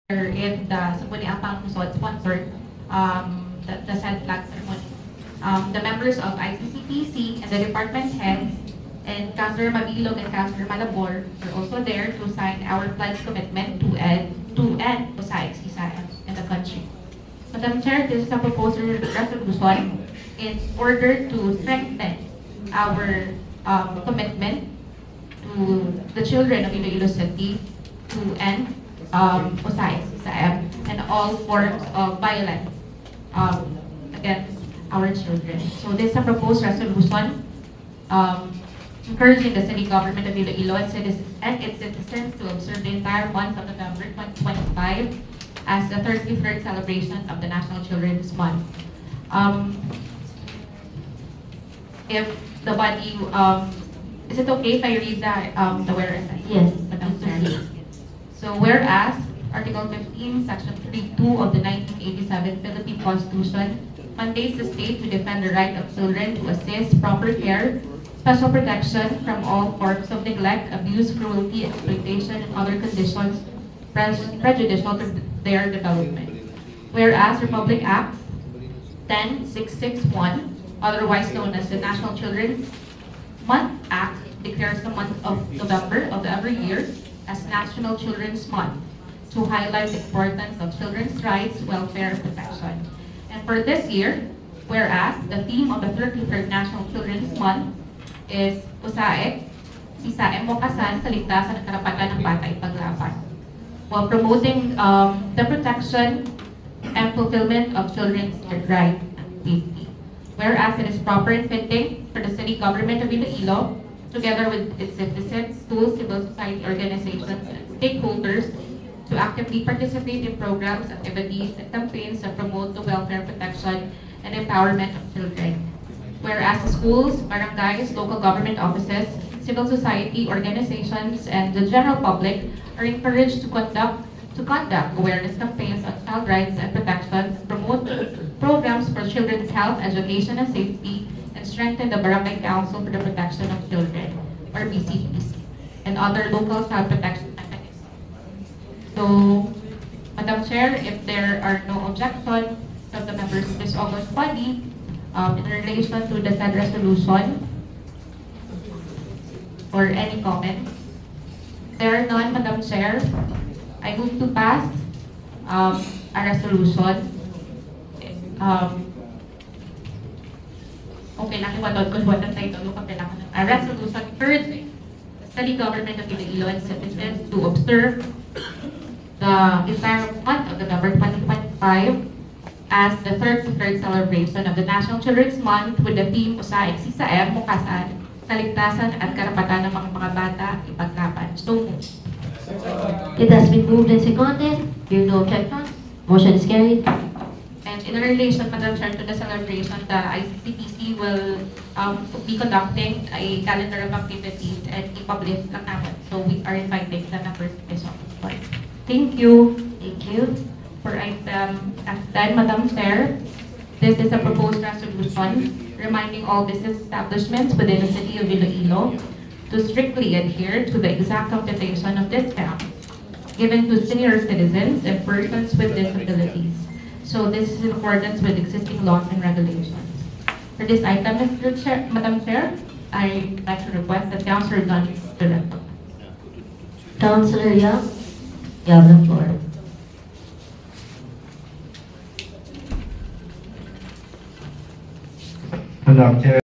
in the Sapuniapang Luzon sponsored the said flag ceremony. The members of ICCPC and the department heads and Councilor Mabilog and Councilor Malabor were also there to sign our pledge commitment to end COSAIC-CSAM in the country. Madam Chair, this is a proposed resolution in order to strengthen our commitment to the children of Iloilo City to end COSAIC-CSAM and all forms of violence against our children. So this is a proposed resolution encouraging the city government of Iloilo and its citizens to observe the entire month of November 2025 as the 33rd celebration of the National Children's Month. If the body, is it okay if I read the whereas? Yes, Madam Chair. So whereas Article 15, Section 32 of the 1987 Philippine Constitution mandates the state to defend the right of children to assist, proper care, special protection from all forms of neglect, abuse, cruelty, exploitation, and other conditions prejudicial to their development. Whereas Republic Act 10661, otherwise known as the National Children's Month Act, declares the month of November of every year as National Children's Month to highlight the importance of children's rights, welfare, and protection. And for this year, whereas the theme of the 33rd National Children's Month is COSAIC-CSAM, Wakasan, Kaligtasan, at Karapatan ng Bata Ipaglaban, while promoting the protection and fulfillment of children's rights and safety. Whereas it is proper and fitting for the city government of Iloilo, together with its citizens, schools, civil society organizations, and stakeholders, to actively participate in programs, activities, and campaigns that promote the welfare, protection, and empowerment of children. Whereas the schools, barangays, local government offices, civil society organizations, and the general public are encouraged to conduct awareness campaigns on child rights and protections, promote programs for children's health, education, and safety, and strengthen the Barangay Council for the Protection of Children, or BCPC, and other local child protection mechanisms. So, Madam Chair, if there are no objections from the members of this august body in relation to the said resolution, or any comments, there are none, Madam Chair, I move to pass a resolution. Okay, nakiwalod ko luwat ang title ko kailangan ng a resolution urging the city government of Iloilo and citizens to observe the entire month of November 2025 as the 33rd celebration of the National Children's Month with the theme COSAIC-CSAM, Wakasan, Kaligtasan, at Karapatan ng mga bata Ipaglaban. So moved. It has been moved and seconded. Hearing no objections, motion is carried. And in relation, Madam Chair, to the celebration, the ICCPC will be conducting a calendar of activities and i-publish lang namin. So we are inviting the members to this office. Thank you. Thank you. For item F10, Madam Chair, this is a proposed resolution reminding all business establishments within the city of Iloilo to strictly adhere to the exact computation of discounts given to senior citizens and persons with disabilities. So this is in accordance with existing laws and regulations. For this item, Madam Chair, I'd like to request that Councilor Dunn is directed. Councilor Young, you have the floor. Madam Chair.